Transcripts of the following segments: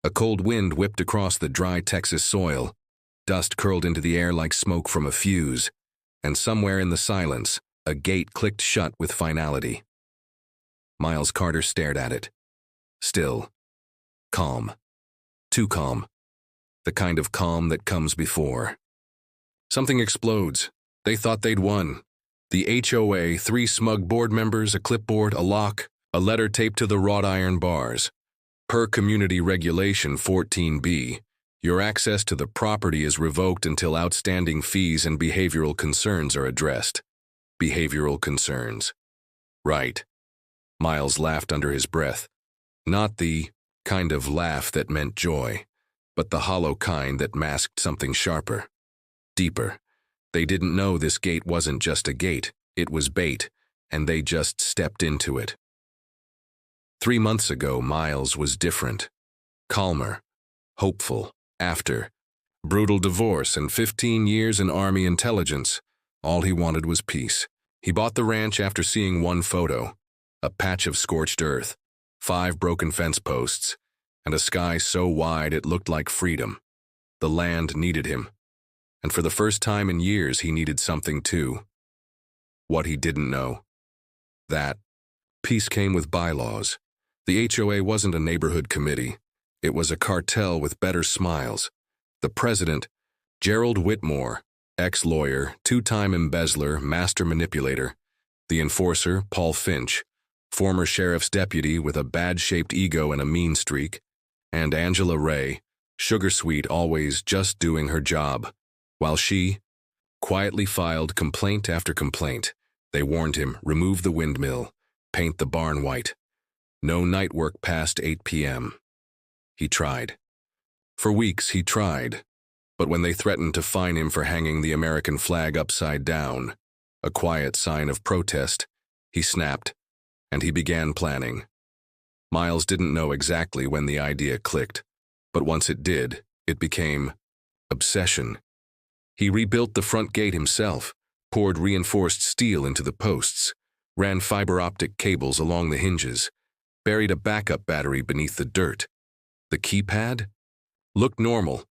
A cold wind whipped across the dry Texas soil. Dust curled into the air like smoke from a fuse, and somewhere in the silence, a gate clicked shut with finality. Miles Carter stared at it. Still. Calm. Too calm. The kind of calm that comes before. Something explodes. They thought they'd won. The HOA, 3 smug board members, a clipboard, a lock, a letter taped to the wrought iron bars. Per Community Regulation 14B, your access to the property is revoked until outstanding fees and behavioral concerns are addressed. Behavioral concerns. Right. Miles laughed under his breath. Not the kind of laugh that meant joy, but the hollow kind that masked something sharper. Deeper. They didn't know this gate wasn't just a gate, it was bait, and they just stepped into it. 3 months ago, Miles was different. Calmer. Hopeful. After brutal divorce and 15 years in Army intelligence, all he wanted was peace. He bought the ranch after seeing one photo. A patch of scorched earth, 5 broken fence posts, and a sky so wide it looked like freedom. The land needed him. And for the first time in years, he needed something too. What he didn't know. That peace came with bylaws. The HOA wasn't a neighborhood committee. It was a cartel with better smiles. The president, Gerald Whitmore, ex-lawyer, 2-time embezzler, master manipulator. The enforcer, Paul Finch, former sheriff's deputy with a bad-shaped ego and a mean streak. And Angela Ray, sugar-sweet, always just doing her job. While she quietly filed complaint after complaint. They warned him, remove the windmill, paint the barn white. No night work past 8 p.m. He tried. For weeks he tried, but when they threatened to fine him for hanging the American flag upside down, a quiet sign of protest, he snapped, and he began planning. Miles didn't know exactly when the idea clicked, but once it did, it became obsession. He rebuilt the front gate himself, poured reinforced steel into the posts, ran fiber optic cables along the hinges, buried a backup battery beneath the dirt. The keypad looked normal,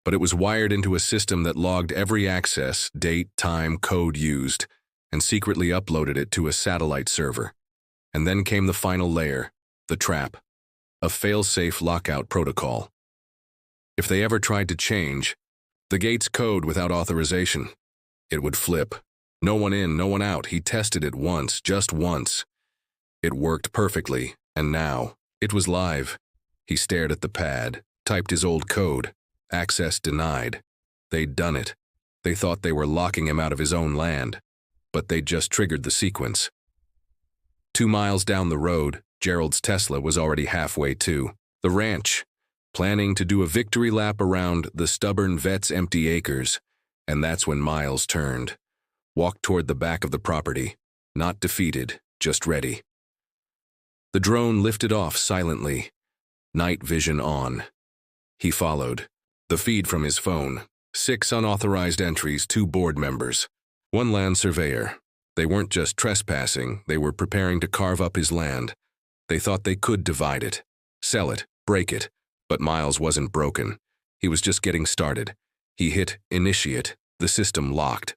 but it was wired into a system that logged every access, date, time, code used, and secretly uploaded it to a satellite server. And then came the final layer, the trap, a fail-safe lockout protocol. If they ever tried to change the gate's code without authorization, it would flip. No one in, no one out. He tested it once, just once. It worked perfectly, and now it was live. He stared at the pad, typed his old code. Access denied. They'd done it. They thought they were locking him out of his own land, but they'd just triggered the sequence. 2 miles down the road, Gerald's Tesla was already halfway to the ranch, planning to do a victory lap around the stubborn vet's empty acres, and that's when Miles turned, walked toward the back of the property, not defeated, just ready. The drone lifted off silently, night vision on. He followed. The feed from his phone, 6 unauthorized entries, 2 board members, 1 land surveyor. They weren't just trespassing, they were preparing to carve up his land. They thought they could divide it, sell it, break it. But Miles wasn't broken. He was just getting started. He hit initiate. The system locked.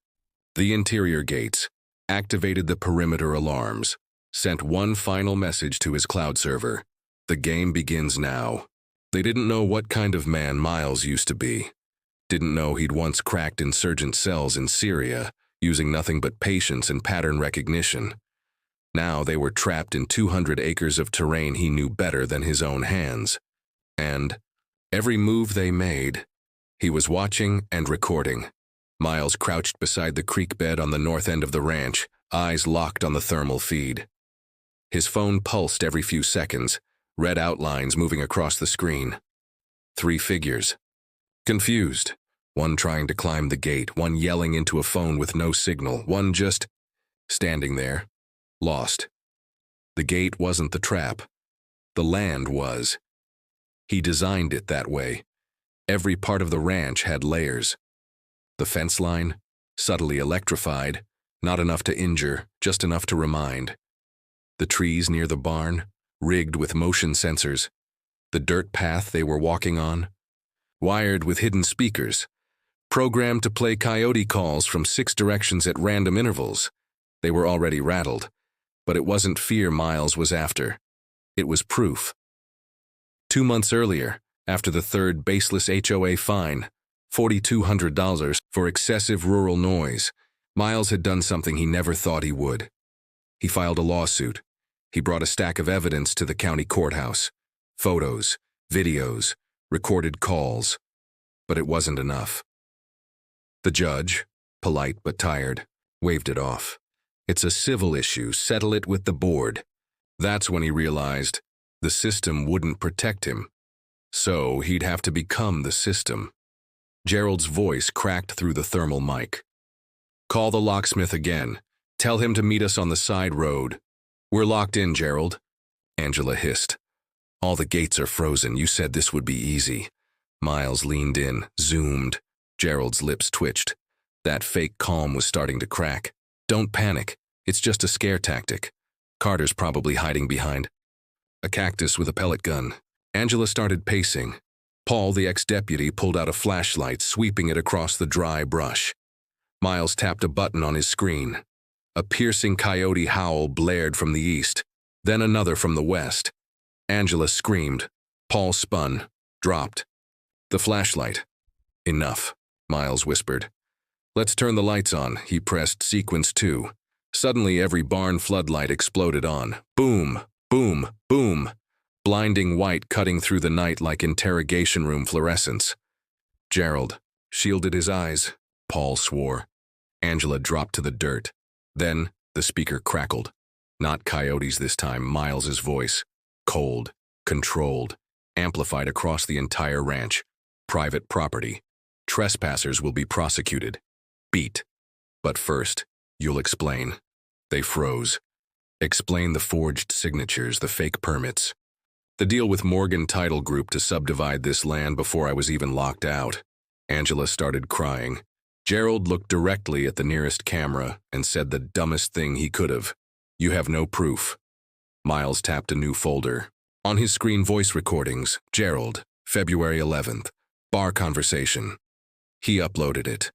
The interior gates activated the perimeter alarms, sent one final message to his cloud server. The game begins now. They didn't know what kind of man Miles used to be. Didn't know he'd once cracked insurgent cells in Syria, using nothing but patience and pattern recognition. Now they were trapped in 200 acres of terrain he knew better than his own hands. And every move they made, he was watching and recording. Miles crouched beside the creek bed on the north end of the ranch, eyes locked on the thermal feed. His phone pulsed every few seconds, red outlines moving across the screen. 3 figures. Confused. One trying to climb the gate, one yelling into a phone with no signal, one just standing there, lost. The gate wasn't the trap. The land was. He designed it that way. Every part of the ranch had layers. The fence line, subtly electrified, not enough to injure, just enough to remind. The trees near the barn, rigged with motion sensors. The dirt path they were walking on? Wired with hidden speakers, programmed to play coyote calls from 6 directions at random intervals. They were already rattled, but it wasn't fear Miles was after. It was proof. 2 months earlier, after the third baseless HOA fine, $4,200 for excessive rural noise, Miles had done something he never thought he would. He filed a lawsuit. He brought a stack of evidence to the county courthouse. Photos, videos, recorded calls. But it wasn't enough. The judge, polite but tired, waved it off. It's a civil issue, settle it with the board. That's when he realized the system wouldn't protect him. So he'd have to become the system. Gerald's voice cracked through the thermal mic. Call the locksmith again. Tell him to meet us on the side road. We're locked in, Gerald. Angela hissed. All the gates are frozen. You said this would be easy. Miles leaned in, zoomed. Gerald's lips twitched. That fake calm was starting to crack. Don't panic. It's just a scare tactic. Carter's probably hiding behind a cactus with a pellet gun. Angela started pacing. Paul, the ex-deputy, pulled out a flashlight, sweeping it across the dry brush. Miles tapped a button on his screen. A piercing coyote howl blared from the east, then another from the west. Angela screamed. Paul spun, dropped. The flashlight. Enough, Miles whispered. Let's turn the lights on. He pressed sequence 2. Suddenly every barn floodlight exploded on. Boom, boom, boom. Blinding white cutting through the night like interrogation room fluorescence. Gerald shielded his eyes. Paul swore. Angela dropped to the dirt. Then the speaker crackled. Not coyotes this time, Miles's voice. Cold, controlled, amplified across the entire ranch. Private property. Trespassers will be prosecuted. Beat. But first, you'll explain. They froze. Explain the forged signatures, the fake permits. The deal with Morgan Title Group to subdivide this land before I was even locked out. Angela started crying. Gerald looked directly at the nearest camera and said the dumbest thing he could have. You have no proof. Miles tapped a new folder. On his screen, voice recordings. Gerald, February 11th. Bar conversation. He uploaded it.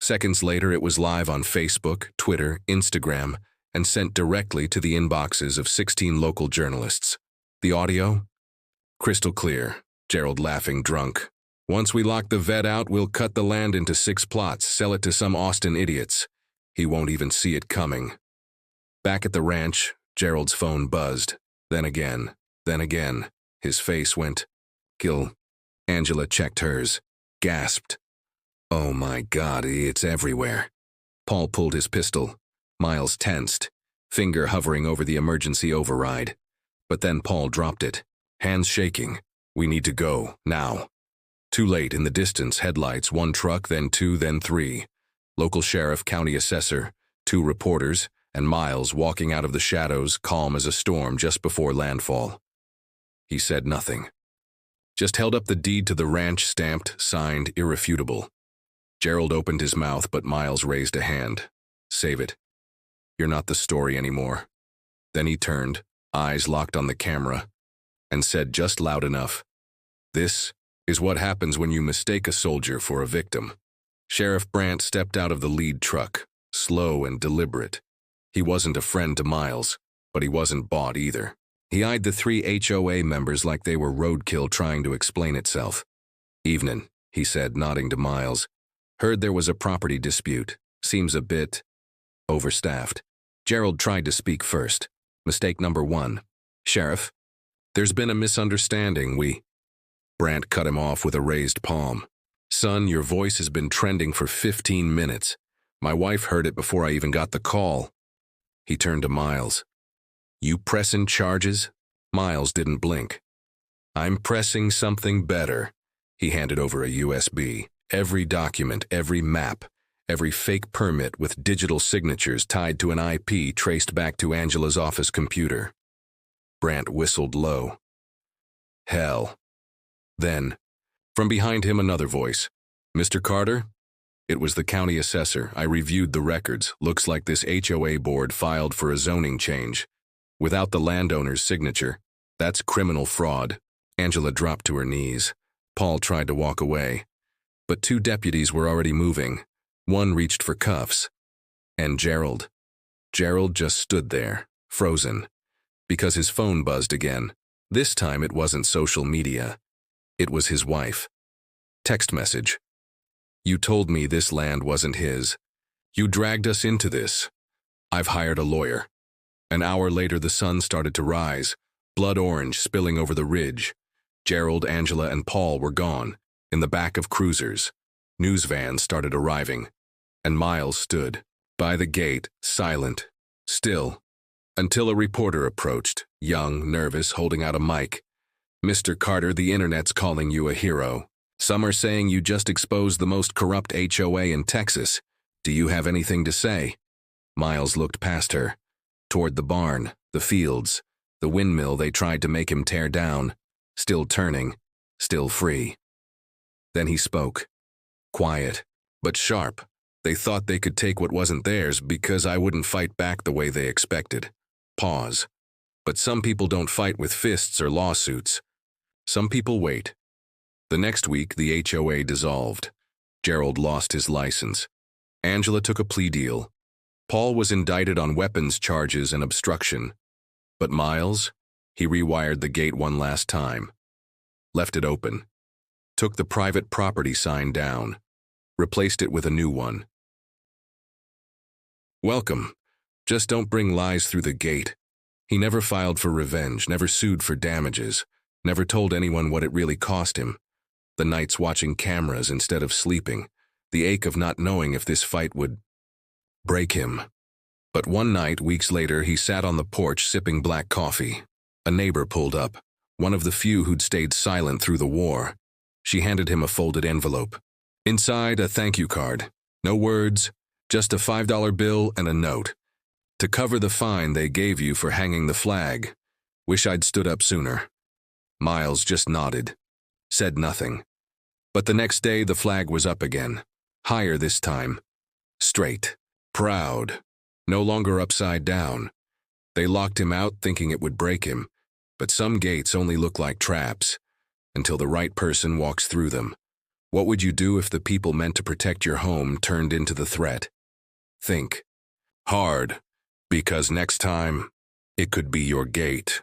Seconds later, it was live on Facebook, Twitter, Instagram, and sent directly to the inboxes of 16 local journalists. The audio? Crystal clear. Gerald laughing drunk. Once we lock the vet out, we'll cut the land into 6 plots, sell it to some Austin idiots. He won't even see it coming. Back at the ranch, Gerald's phone buzzed. Then again. His face went. Gil. Angela checked hers. Gasped. Oh my God, it's everywhere. Paul pulled his pistol. Miles tensed, finger hovering over the emergency override. But then Paul dropped it, hands shaking. We need to go, now. Too late, in the distance, headlights, 1 truck, then 2, then 3. Local sheriff, county assessor, 2 reporters, and Miles walking out of the shadows, calm as a storm just before landfall. He said nothing. Just held up the deed to the ranch, stamped, signed, irrefutable. Gerald opened his mouth, but Miles raised a hand. Save it. You're not the story anymore. Then he turned, eyes locked on the camera, and said just loud enough, This is what happens when you mistake a soldier for a victim. Sheriff Brandt stepped out of the lead truck, slow and deliberate. He wasn't a friend to Miles, but he wasn't bought either. He eyed the 3 HOA members like they were roadkill trying to explain itself. Evenin', he said, nodding to Miles. Heard there was a property dispute. Seems a bit overstaffed. Gerald tried to speak first. Mistake number 1. Sheriff, there's been a misunderstanding. Brandt cut him off with a raised palm. Son, your voice has been trending for 15 minutes. My wife heard it before I even got the call. He turned to Miles. You pressin' charges? Miles didn't blink. I'm pressing something better. He handed over a USB. Every document, every map, every fake permit with digital signatures tied to an IP traced back to Angela's office computer. Brandt whistled low. Hell. Then, from behind him, another voice. Mr. Carter? It was the county assessor. I reviewed the records. Looks like this HOA board filed for a zoning change. Without the landowner's signature. That's criminal fraud. Angela dropped to her knees. Paul tried to walk away, but two deputies were already moving. One reached for cuffs. And Gerald. Gerald just stood there, frozen, because his phone buzzed again. This time it wasn't social media. It was his wife. Text message. You told me this land wasn't his. You dragged us into this. I've hired a lawyer. An hour later the sun started to rise, blood orange spilling over the ridge. Gerald, Angela, and Paul were gone, in the back of cruisers. News vans started arriving, and Miles stood by the gate, silent, still, until a reporter approached, young, nervous, holding out a mic. Mr. Carter, the internet's calling you a hero. Some are saying you just exposed the most corrupt HOA in Texas. Do you have anything to say? Miles looked past her, toward the barn, the fields, the windmill they tried to make him tear down, still turning, still free. Then he spoke. Quiet, but sharp. They thought they could take what wasn't theirs because I wouldn't fight back the way they expected. Pause. But some people don't fight with fists or lawsuits. Some people wait. The next week, the HOA dissolved. Gerald lost his license. Angela took a plea deal. Paul was indicted on weapons charges and obstruction. But Miles, he rewired the gate one last time. Left it open. Took the private property sign down. Replaced it with a new one. Welcome. Just don't bring lies through the gate. He never filed for revenge, never sued for damages, never told anyone what it really cost him. The nights watching cameras instead of sleeping, the ache of not knowing if this fight would break him. But one night, weeks later, he sat on the porch sipping black coffee. A neighbor pulled up, one of the few who'd stayed silent through the war. She handed him a folded envelope. Inside, a thank you card. No words, just a $5 bill and a note. To cover the fine they gave you for hanging the flag. Wish I'd stood up sooner. Miles just nodded, said nothing. But the next day the flag was up again. Higher this time. Straight. Proud. No longer upside down. They locked him out thinking it would break him. But some gates only look like traps. Until the right person walks through them. What would you do if the people meant to protect your home turned into the threat? Think. Hard. Because next time, it could be your gate.